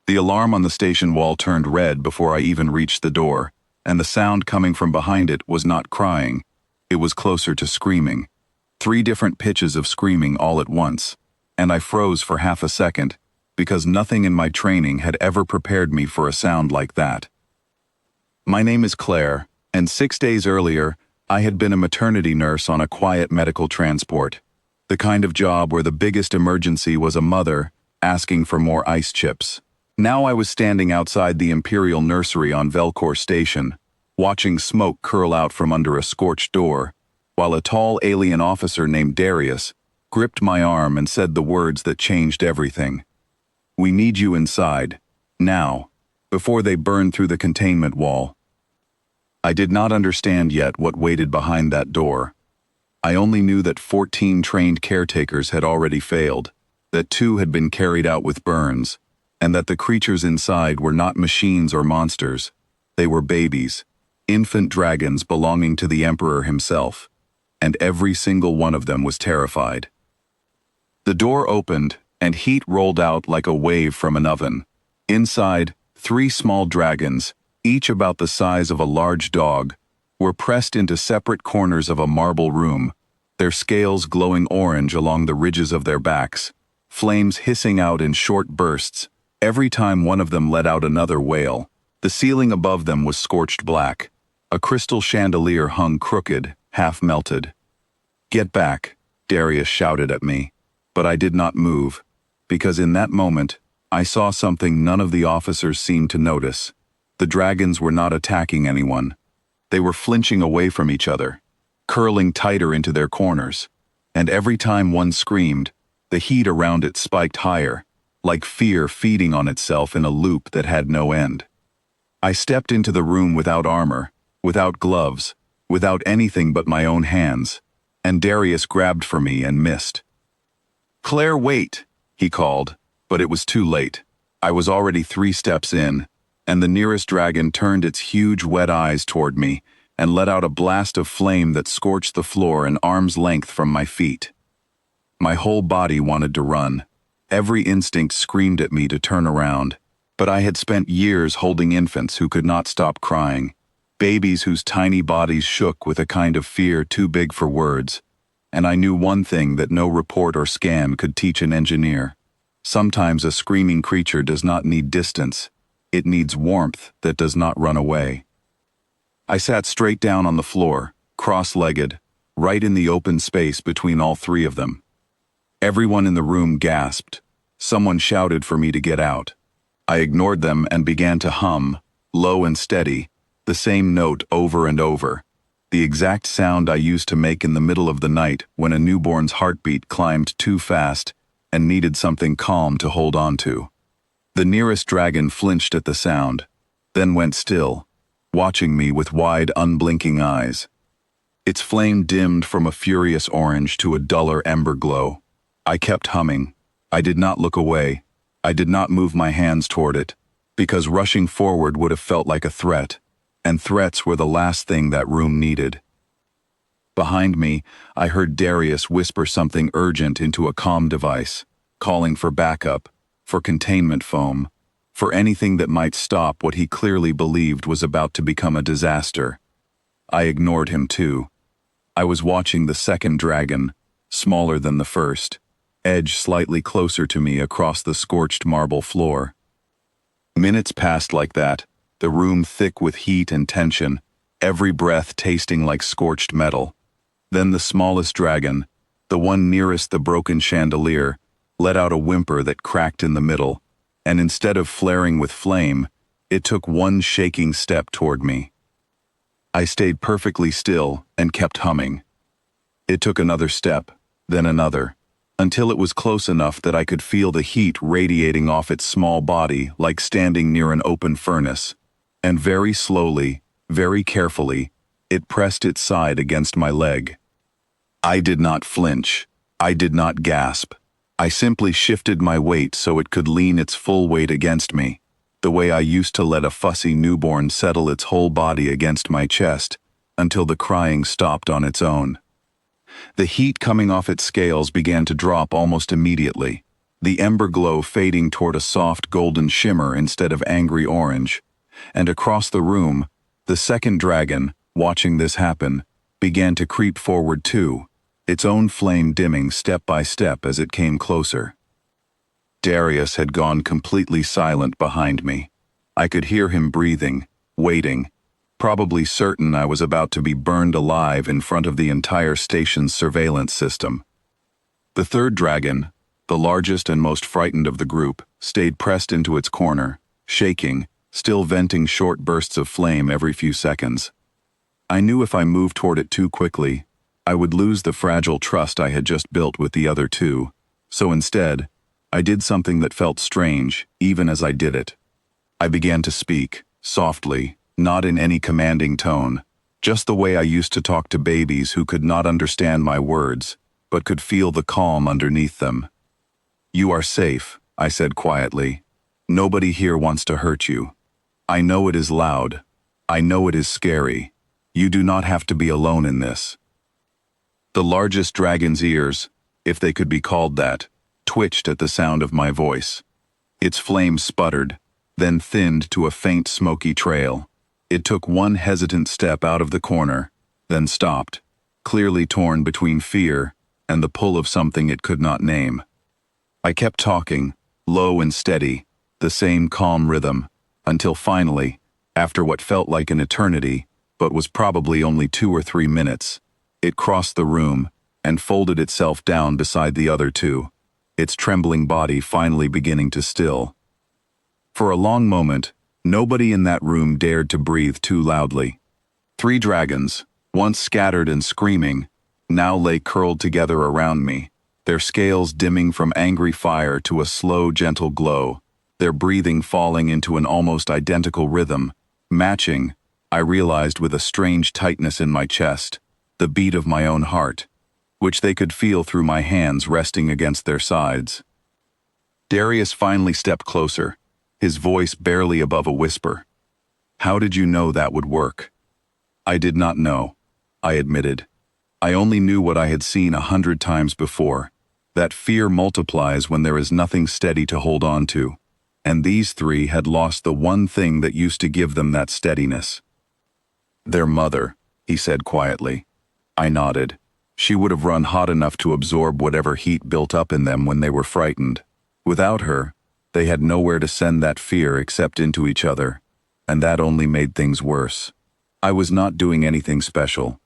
The alarm on the station wall turned red before I even reached the door, and the sound coming from behind it was not crying. It was closer to screaming. 3 different pitches of screaming all at once, and I froze for half a second, because nothing in my training had ever prepared me for a sound like that. My name is Claire, and 6 days earlier, I had been a maternity nurse on a quiet medical transport, the kind of job where the biggest emergency was a mother asking for more ice chips. Now I was standing outside the Imperial Nursery on Velcor Station, watching smoke curl out from under a scorched door, while a tall alien officer named Darius gripped my arm and said the words that changed everything. "We need you inside, now, before they burn through the containment wall." I did not understand yet what waited behind that door. I only knew that 14 trained caretakers had already failed, that 2 had been carried out with burns, and that the creatures inside were not machines or monsters. They were babies, infant dragons belonging to the Emperor himself, and every single one of them was terrified. The door opened, and heat rolled out like a wave from an oven. Inside, 3 small dragons, each about the size of a large dog, were pressed into separate corners of a marble room, their scales glowing orange along the ridges of their backs, flames hissing out in short bursts every time one of them let out another wail. The ceiling above them was scorched black. A crystal chandelier hung crooked, half melted. "Get back," Darius shouted at me, but I did not move, because in that moment, I saw something none of the officers seemed to notice. The dragons were not attacking anyone. They were flinching away from each other, curling tighter into their corners, and every time one screamed, the heat around it spiked higher, like fear feeding on itself in a loop that had no end. I stepped into the room without armor, without gloves, without anything but my own hands, and Darius grabbed for me and missed. "Claire, wait," he called, but it was too late. I was already 3 steps in, and the nearest dragon turned its huge wet eyes toward me and let out a blast of flame that scorched the floor an arm's length from my feet. My whole body wanted to run. Every instinct screamed at me to turn around, but I had spent years holding infants who could not stop crying, babies whose tiny bodies shook with a kind of fear too big for words, and I knew one thing that no report or scan could teach an engineer. Sometimes a screaming creature does not need distance. It needs warmth that does not run away. I sat straight down on the floor, cross-legged, right in the open space between all 3 of them. Everyone in the room gasped. Someone shouted for me to get out. I ignored them and began to hum, low and steady, the same note over and over, the exact sound I used to make in the middle of the night when a newborn's heartbeat climbed too fast and needed something calm to hold on to. The nearest dragon flinched at the sound, then went still, watching me with wide, unblinking eyes. Its flame dimmed from a furious orange to a duller ember glow. I kept humming. I did not look away. I did not move my hands toward it, because rushing forward would have felt like a threat, and threats were the last thing that room needed. Behind me, I heard Darius whisper something urgent into a comm device, calling for backup, for containment foam, for anything that might stop what he clearly believed was about to become a disaster. I ignored him too. I was watching the second dragon, smaller than the first, edge slightly closer to me across the scorched marble floor. Minutes passed like that, the room thick with heat and tension, every breath tasting like scorched metal. Then the smallest dragon, the one nearest the broken chandelier, let out a whimper that cracked in the middle, and instead of flaring with flame, it took one shaking step toward me. I stayed perfectly still and kept humming. It took another step, then another, until it was close enough that I could feel the heat radiating off its small body like standing near an open furnace, and very slowly, very carefully, it pressed its side against my leg. I did not flinch. I did not gasp. I simply shifted my weight so it could lean its full weight against me, the way I used to let a fussy newborn settle its whole body against my chest until the crying stopped on its own. The heat coming off its scales began to drop almost immediately. the ember glow fading toward a soft golden shimmer instead of angry orange. And across the room, the second dragon, watching this happen, began to creep forward too, its own flame dimming step by step as it came closer. Darius had gone completely silent behind me. I could hear him breathing, waiting, probably certain I was about to be burned alive in front of the entire station's surveillance system. The third dragon, the largest and most frightened of the group, stayed pressed into its corner, shaking, still venting short bursts of flame every few seconds. I knew if I moved toward it too quickly, I would lose the fragile trust I had just built with the other two, so instead, I did something that felt strange, even as I did it. I began to speak, softly, not in any commanding tone, just the way I used to talk to babies who could not understand my words, but could feel the calm underneath them. "You are safe," I said quietly. "Nobody here wants to hurt you. I know it is loud. I know it is scary. You do not have to be alone in this." The largest dragon's ears, if they could be called that, twitched at the sound of my voice. Its flame sputtered, then thinned to a faint smoky trail. It took one hesitant step out of the corner, then stopped, clearly torn between fear and the pull of something it could not name. I kept talking, low and steady, the same calm rhythm, until finally, after what felt like an eternity, but was probably only 2 or 3 minutes, it crossed the room and folded itself down beside the other two, its trembling body finally beginning to still. For a long moment, nobody in that room dared to breathe too loudly. 3 dragons, once scattered and screaming, now lay curled together around me, their scales dimming from angry fire to a slow, gentle glow, their breathing falling into an almost identical rhythm, matching, I realized with a strange tightness in my chest, the beat of my own heart, which they could feel through my hands resting against their sides. Darius finally stepped closer, his voice barely above a whisper. "How did you know that would work?" "I did not know," I admitted. "I only knew what I had seen 100 times before, that fear multiplies when there is nothing steady to hold on to, and these 3 had lost the one thing that used to give them that steadiness." "Their mother," he said quietly. I nodded. She would have run hot enough to absorb whatever heat built up in them when they were frightened. Without her, they had nowhere to send that fear except into each other, and that only made things worse. I was not doing anything special.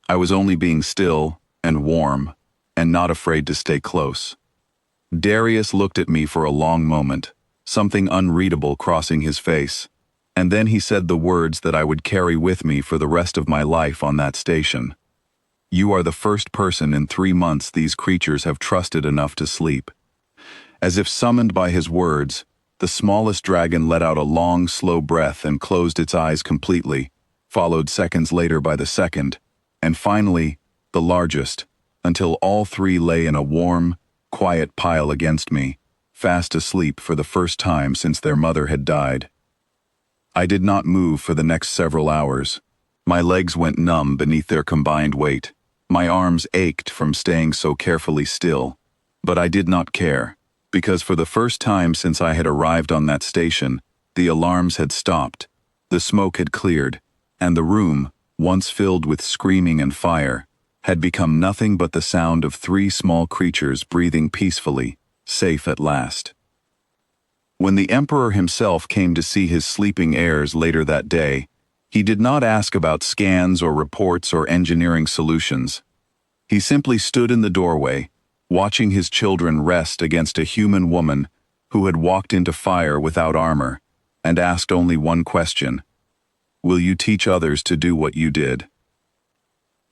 I was only being still and warm and not afraid to stay close. Darius looked at me for a long moment, something unreadable crossing his face, and then he said the words that I would carry with me for the rest of my life on that station. "You are the first person in 3 months these creatures have trusted enough to sleep." As if summoned by his words, the smallest dragon let out a long, slow breath and closed its eyes completely, followed seconds later by the second, and finally, the largest, until all 3 lay in a warm, quiet pile against me, fast asleep for the first time since their mother had died. I did not move for the next several hours. My legs went numb beneath their combined weight. My arms ached from staying so carefully still. But I did not care, because for the first time since I had arrived on that station, the alarms had stopped, the smoke had cleared, and the room, once filled with screaming and fire, had become nothing but the sound of 3 small creatures breathing peacefully, safe at last. When the Emperor himself came to see his sleeping heirs later that day, he did not ask about scans or reports or engineering solutions. He simply stood in the doorway, watching his children rest against a human woman who had walked into fire without armor, and asked only one question: "Will you teach others to do what you did?"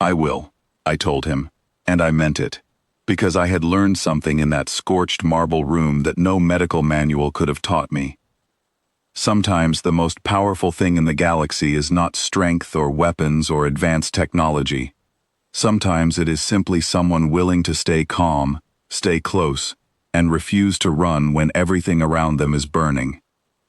"I will," I told him, and I meant it, because I had learned something in that scorched marble room that no medical manual could have taught me. Sometimes the most powerful thing in the galaxy is not strength or weapons or advanced technology. Sometimes it is simply someone willing to stay calm, stay close, and refuse to run when everything around them is burning.